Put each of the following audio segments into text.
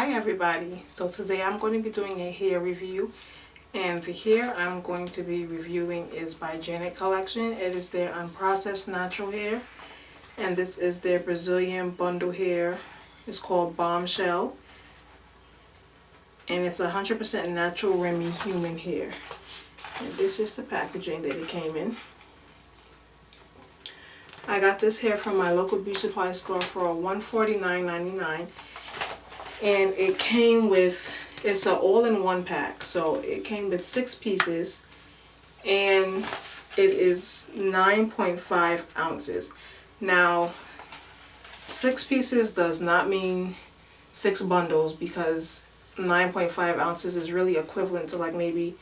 Hi everybody, so today I'm going to be doing a hair review, and the hair I'm going to be reviewing is by Janet Collection. It is their unprocessed natural hair, and this is their Brazilian bundle hair. It's called Bombshell, and it's 100% natural Remy human hair. And this is the packaging that it came in. I got this hair from my local beauty supply store for $149.99. And it came with, it's an all-in-one pack, so it came with 6 pieces, and it is 9.5 ounces. Now, 6 pieces does not mean 6 bundles, because 9.5 ounces is really equivalent to like maybe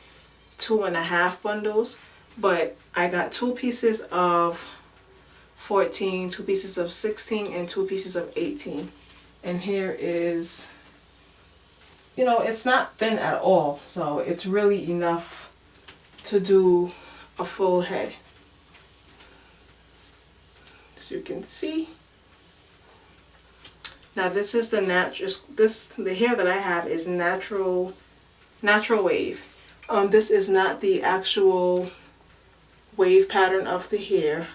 2.5 bundles, but I got 2 pieces of 14, 2 pieces of 16, and 2 pieces of 18. And here is, you know, it's not thin at all, so it's really enough to do a full head. As you can see. Now this is the the hair that I have is natural wave. This is not the actual wave pattern of the hair.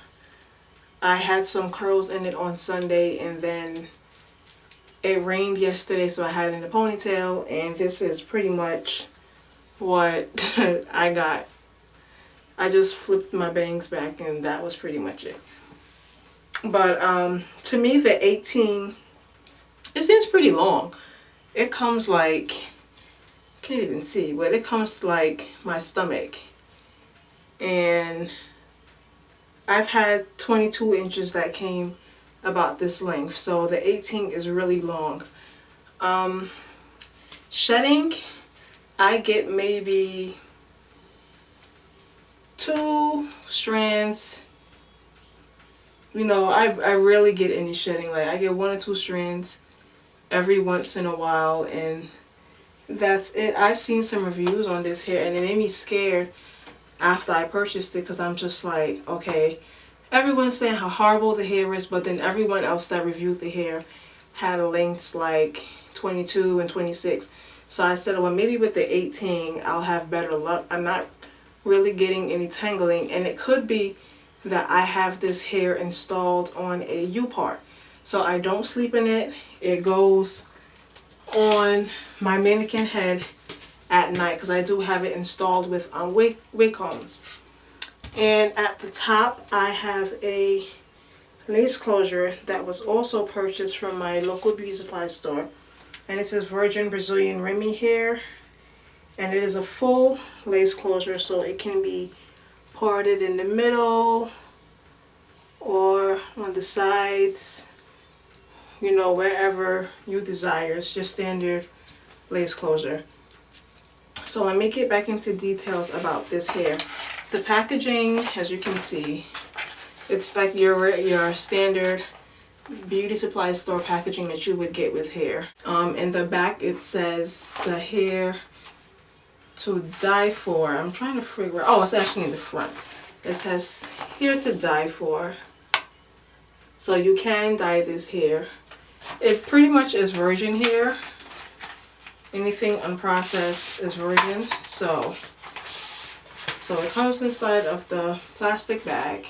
I had some curls in it on Sunday, and then it rained yesterday, so I had it in a ponytail, and this is pretty much what I got. I just flipped my bangs back, and that was pretty much it. But to me, the 18, it seems pretty long. It comes like, can't even see, but it comes like my stomach. And I've had 22 inches that came about this length, so the 18 is really long. Shedding, I get maybe 2 strands. You know, I rarely get any shedding. Like, I get 1 or 2 strands every once in a while, and that's it. I've seen some reviews on this hair, and it made me scared after I purchased it, because I'm just like, okay, everyone's saying how horrible the hair is, but then everyone else that reviewed the hair had lengths like 22 and 26. So I said, well, maybe with the 18 I'll have better luck. I'm not really getting any tangling, and it could be that I have this hair installed on a U-part. So I don't sleep in it. It goes on my mannequin head at night, because I do have it installed with wig combs. And at the top I have a lace closure that was also purchased from my local beauty supply store, and it says Virgin Brazilian Remy hair, and it is a full lace closure, so it can be parted in the middle or on the sides, you know, wherever you desire. It's just standard lace closure. So let me get back into details about this hair. The packaging, as you can see, it's like your standard beauty supply store packaging that you would get with hair. In the back it says the hair to die for. I'm trying to figure out, oh, it's actually in the front. It says hair to die for. So you can dye this hair. It pretty much is virgin hair. Anything unprocessed is virgin. So it comes inside of the plastic bag.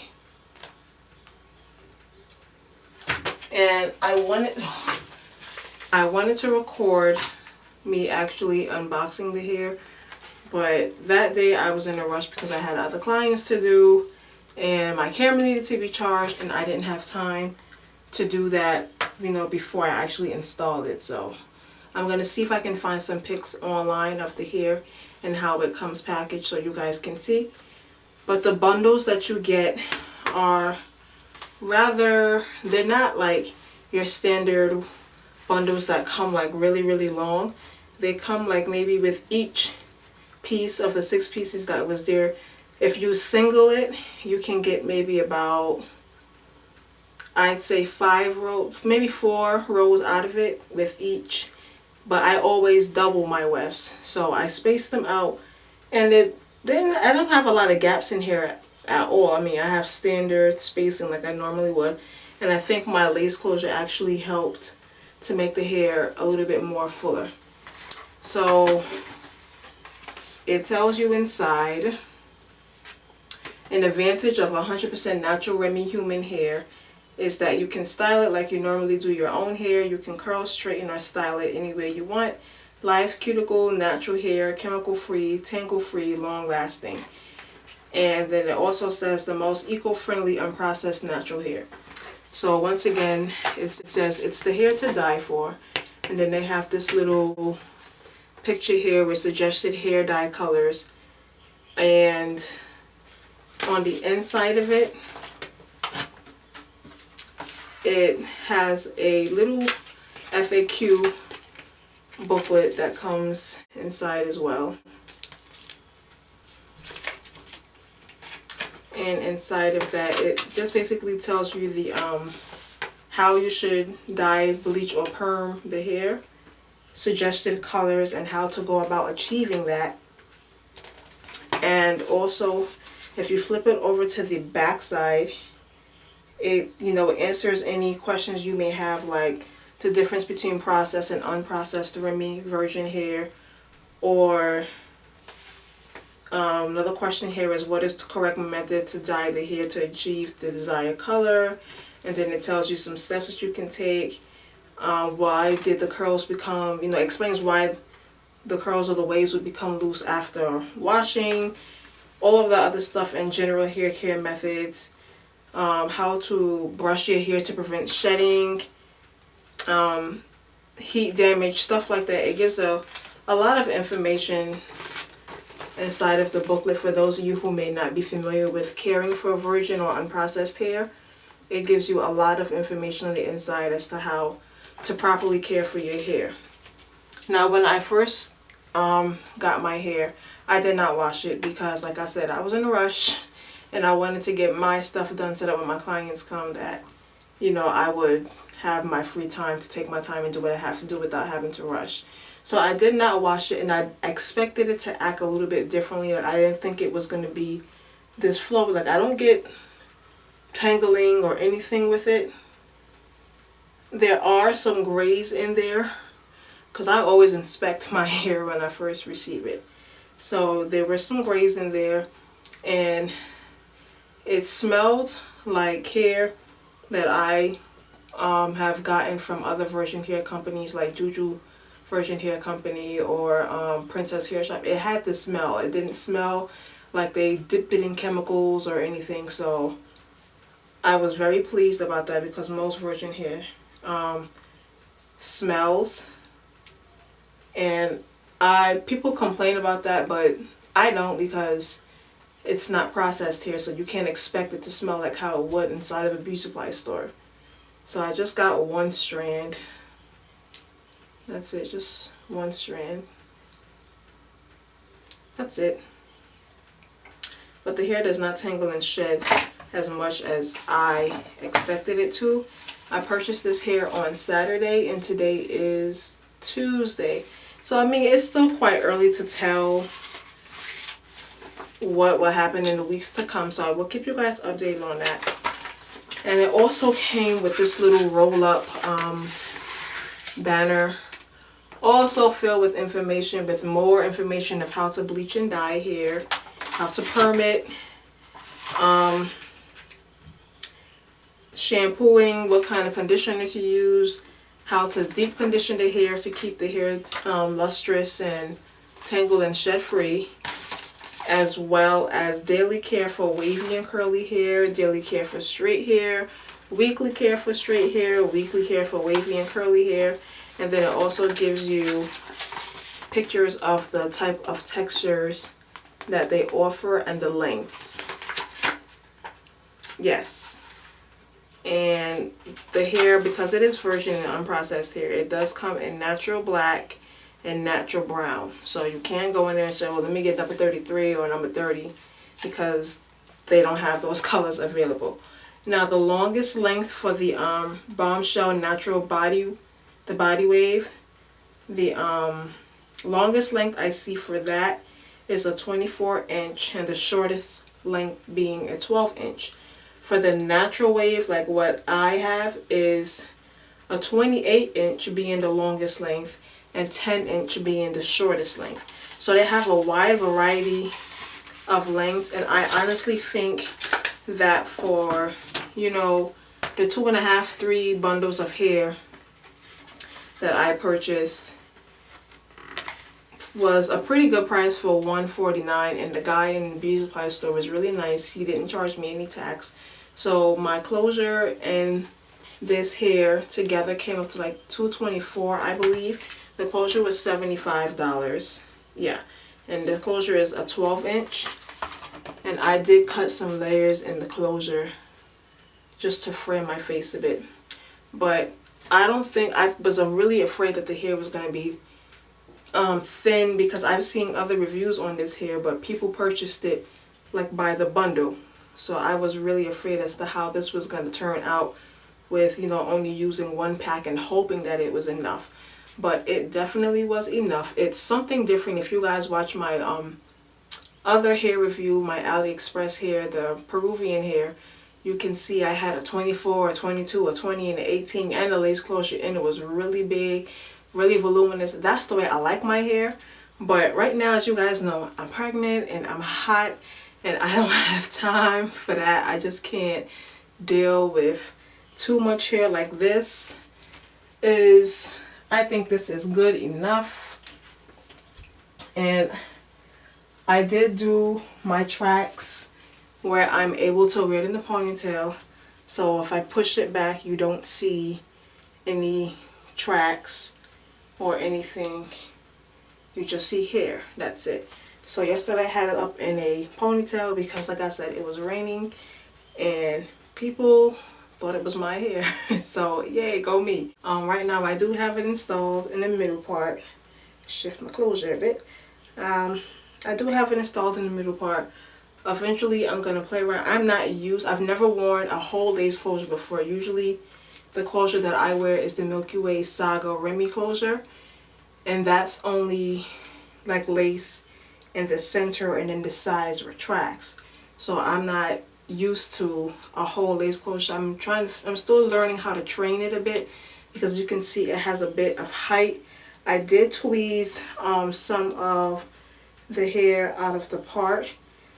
And I wanted to record me actually unboxing the hair, but that day I was in a rush because I had other clients to do, and my camera needed to be charged, and I didn't have time to do that, you know, before I actually installed it. So I'm going to see if I can find some pics online of the hair and how it comes packaged so you guys can see. But the bundles that you get are rather, they're not like your standard bundles that come like really long. They come like maybe with each piece of the 6 pieces that was there. If you single it, you can get maybe about, I'd say 5 rows, maybe 4 rows out of it with each. But I always double my wefts, so I space them out, and I don't have a lot of gaps in here at all. I mean, I have standard spacing like I normally would, and I think my lace closure actually helped to make the hair a little bit more fuller. So it tells you inside, an advantage of 100% natural Remy human hair is that you can style it like you normally do your own hair. You can curl, straighten, or style it any way you want. Live cuticle, natural hair, chemical free, tangle free, long lasting. And then it also says the most eco-friendly unprocessed natural hair. So once again, it says it's the hair to die for. And then they have this little picture here with suggested hair dye colors. And on the inside of it, it has a little FAQ booklet that comes inside as well. And inside of that, it just basically tells you the how you should dye, bleach, or perm the hair, suggested colors, and how to go about achieving that. And also, if you flip it over to the back side, it answers any questions you may have, like the difference between processed and unprocessed Remy virgin hair, or another question here is, what is the correct method to dye the hair to achieve the desired color? And then it tells you some steps that you can take. Why did the curls become, explains why the curls or the waves would become loose after washing. All of the other stuff and general hair care methods. How to brush your hair to prevent shedding, heat damage, stuff like that. It gives a lot of information inside of the booklet for those of you who may not be familiar with caring for virgin or unprocessed hair. It gives you a lot of information on the inside as to how to properly care for your hair. Now, when I first got my hair, I did not wash it because, like I said, I was in a rush and I wanted to get my stuff done so that when my clients come that, I would have my free time to take my time and do what I have to do without having to rush. So I did not wash it, and I expected it to act a little bit differently. Like, I didn't think it was going to be this flow. Like, I don't get tangling or anything with it. There are some grays in there because I always inspect my hair when I first receive it. So there were some grays in there, and it smelled like hair that I have gotten from other virgin hair companies like Juju Virgin Hair Company or Princess Hair Shop. It had the smell. It didn't smell like they dipped it in chemicals or anything. So I was very pleased about that because most virgin hair smells, and people complain about that, but I don't, because it's not processed hair, so you can't expect it to smell like how it would inside of a beauty supply store. So I just got one strand. That's it, just one strand. That's it. But the hair does not tangle and shed as much as I expected it to. I purchased this hair on Saturday and today is Tuesday. So I mean, it's still quite early to tell what will happen in the weeks to come. So I will keep you guys updated on that. And it also came with this little roll-up banner, also filled with information, with more information of how to bleach and dye hair, how to perm it, shampooing, what kind of conditioner to use, how to deep condition the hair to keep the hair lustrous and tangle and shed free, as well as daily care for wavy and curly hair, daily care for straight hair, weekly care for straight hair, weekly care for wavy and curly hair. And then it also gives you pictures of the type of textures that they offer and the lengths. Yes. And the hair, because it is virgin and unprocessed hair, it does come in natural black and natural brown. So you can't go in there and say, well, let me get number 33 or number 30, because they don't have those colors available. Now, the longest length for the Bombshell natural body wave, the longest length I see for that is a 24-inch, and the shortest length being a 12-inch. For the natural wave, like what I have, is a 28" being the longest length and 10" being the shortest length. So they have a wide variety of lengths, and I honestly think that for, you know, the 2.5, 3 bundles of hair that I purchased was a pretty good price for $149, and the guy in the beauty supply store was really nice. He didn't charge me any tax. So my closure and this hair together came up to like $224, I believe. The closure was $75. Yeah, and the closure is a 12". And I did cut some layers in the closure just to frame my face a bit. But I don't think, I was really afraid that the hair was going to be thin, because I've seen other reviews on this hair, but people purchased it like by the bundle. So I was really afraid as to how this was going to turn out with, you know, only using 1 pack and hoping that it was enough. But it definitely was enough. It's something different. If you guys watch my other hair review, my AliExpress hair, the Peruvian hair, you can see I had a 24, a 22, a 20, and an 18, and a lace closure, and it was really big, really voluminous. That's the way I like my hair. But right now, as you guys know, I'm pregnant and I'm hot, and I don't have time for that. I just can't deal with too much hair like this. I think this is good enough. And I did do my tracks where I'm able to wear it in the ponytail. So if I push it back, you don't see any tracks or anything. You just see hair. That's it. So yesterday I had it up in a ponytail because, like I said, it was raining and people thought it was my hair. So yay, go me. Right now I do have it installed in the middle part. Shift my closure a bit. I do have it installed in the middle part. Eventually I'm going to play around. I've never worn a whole lace closure before. Usually the closure that I wear is the Milky Way Saga Remy closure. And that's only like lace in the center, and then the sides retracts. So I'm not used to a whole lace closure. I'm still learning how to train it a bit, because you can see it has a bit of height. I did tweeze some of the hair out of the part,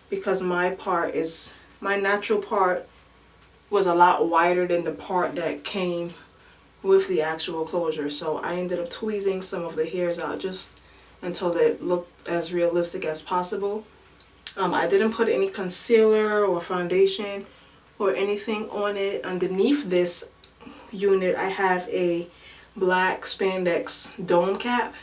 because my natural part was a lot wider than the part that came with the actual closure. So I ended up tweezing some of the hairs out just until it looked as realistic as possible. I didn't put any concealer or foundation or anything on it. Underneath this unit I have a black spandex dome cap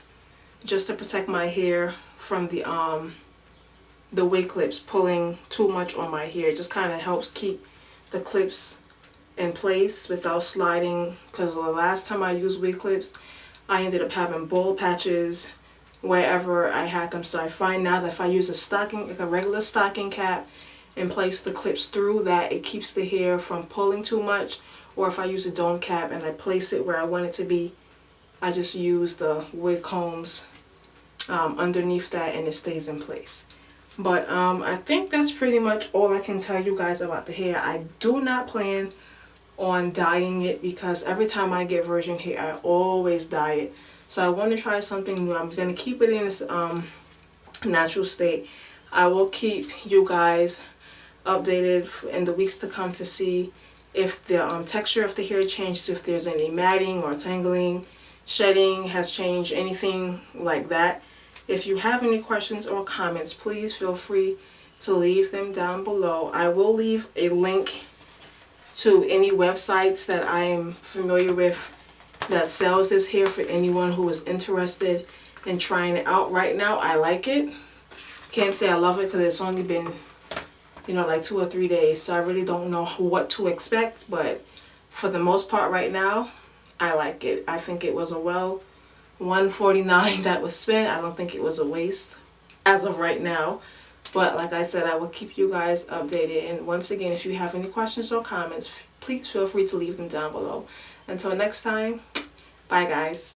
just to protect my hair from the wig clips pulling too much on my hair. It just kind of helps keep the clips in place without sliding, because the last time I used wig clips I ended up having bald patches wherever I had them. So I find now that if I use a stocking, like a regular stocking cap, and place the clips through that, it keeps the hair from pulling too much. Or if I use a dome cap and I place it where I want it to be, I just use the wig combs underneath that and it stays in place. But I think that's pretty much all I can tell you guys about the hair. I do not plan on dyeing it, because every time I get virgin hair I always dye it. So I want to try something new. I'm going to keep it in its natural state. I will keep you guys updated in the weeks to come to see if the texture of the hair changes, if there's any matting or tangling, shedding has changed, anything like that. If you have any questions or comments, please feel free to leave them down below. I will leave a link to any websites that I am familiar with that sells this hair for anyone who is interested in trying it out. Right now I like it. Can't say I love it because it's only been, you know, like 2 or 3 days, so I really don't know what to expect, but for the most part right now I like it. I think it was a well $149 that was spent. I don't think it was a waste as of right now. But like I said, I will keep you guys updated. And once again, if you have any questions or comments, please feel free to leave them down below. Until next time, bye guys.